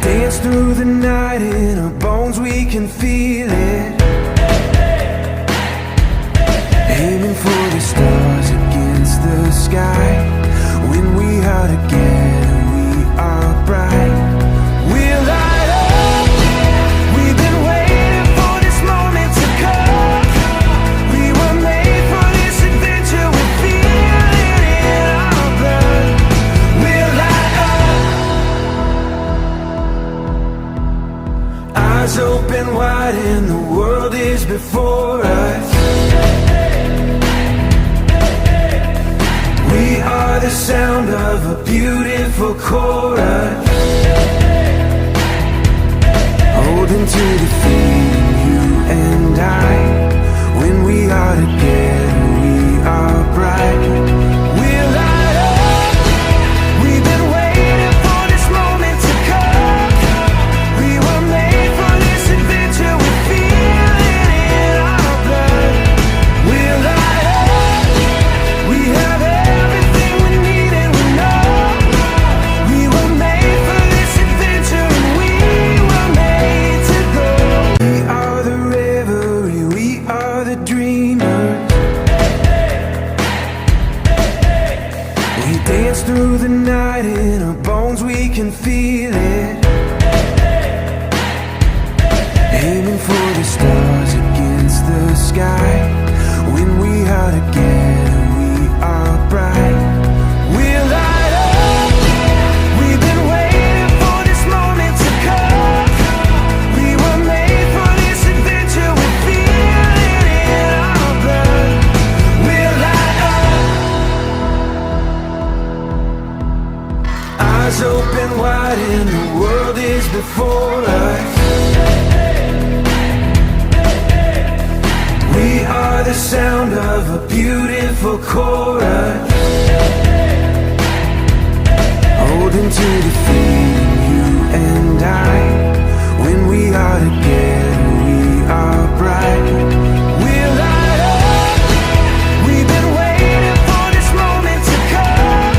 dance through the night, in our bones we can feel it. Aiming for the stars against the sky. When we are together, we are bright. We'll light up. We've been waiting for this moment to come. We were made for this adventure. We feel it in our blood. We'll light up. Eyes open wide and the world is before us. We are the sound of a beautiful chorus, holding to the feeling, you and I. When we are together, we are bright. We'll light up. We've been waiting for this moment to come. We were made for this adventure. We feel it in our blood. We'll light up. We have everything we need and we know we were made for this adventure and we were made to go. We are the river, we are the dreamers. We dance through the night, in our bones we can feel it. Aiming for the stars against the sky. When we are together, we are bright. We'll light up. We've been waiting for this moment to come. We were made for this adventure. We feel it in our blood. We'll light up. Eyes open wide and the world is before us. We are the sound of a beautiful chorus, holding to the feeling, you and I. When we are together, we are bright. We'll light up. We've been waiting for this moment to come.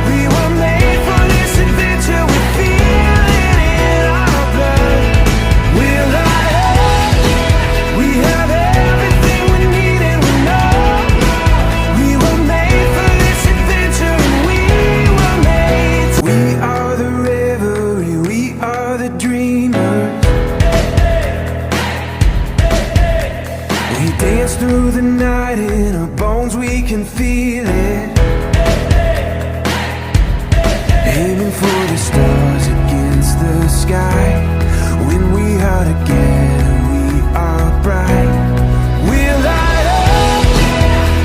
We were made for this adventure. We feel it in our blood. We'll light up. We have everything we need and we know we were made for this adventure and we were made to. We are the river, we are the dreamers. We dance through the night, in our bones we can feel it. Aiming for the stars against the sky. When we are together, we are bright. We'll light up.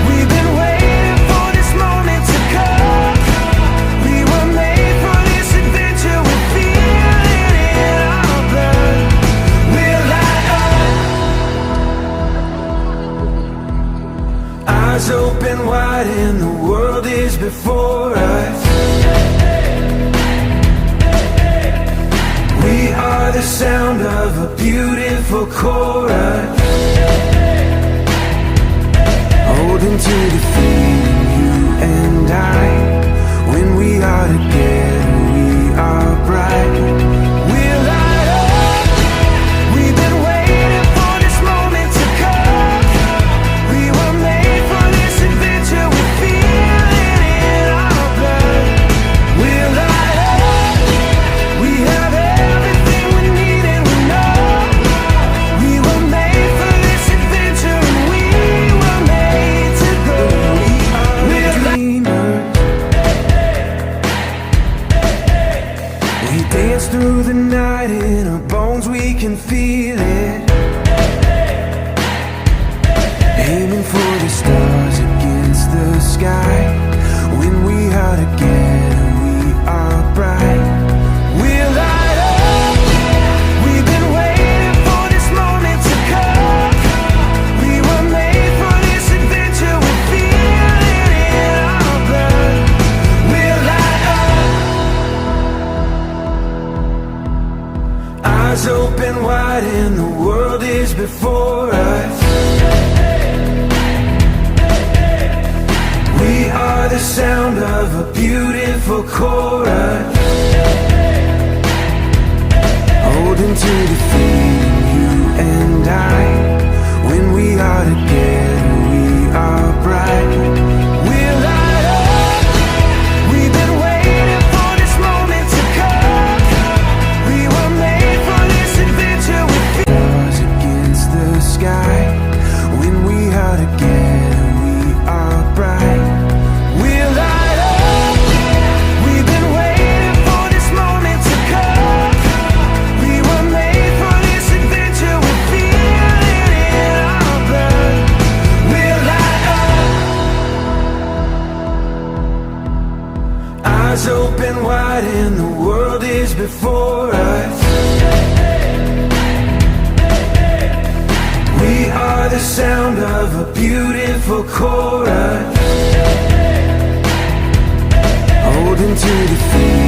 We've been waiting for this moment to come. We were made for this adventure. We feel it in our blood. We'll light up. Eyes open wide and the world is before us. We are the sound of a beautiful chorus, holding to the feeling, you and I. When we are together, we are bright. We'll light up. We've been waiting for this moment to come. We were made for this adventure. We feel it in our blood. We'll light up. We have everything we need and we know we were made for this adventure and we were made to go. We are the dreamers. We dance through the night, in our bones we can feel it. Aiming for the stars against the sky. When we are together, we are bright. We'll light up. We've been waiting for this moment to come. We were made for this adventure. We feel it in our blood. We'll light up. Eyes open wide and the world is before us. We are the sound of a beautiful chorus, before us. We are the sound of a beautiful chorus, holding to the feet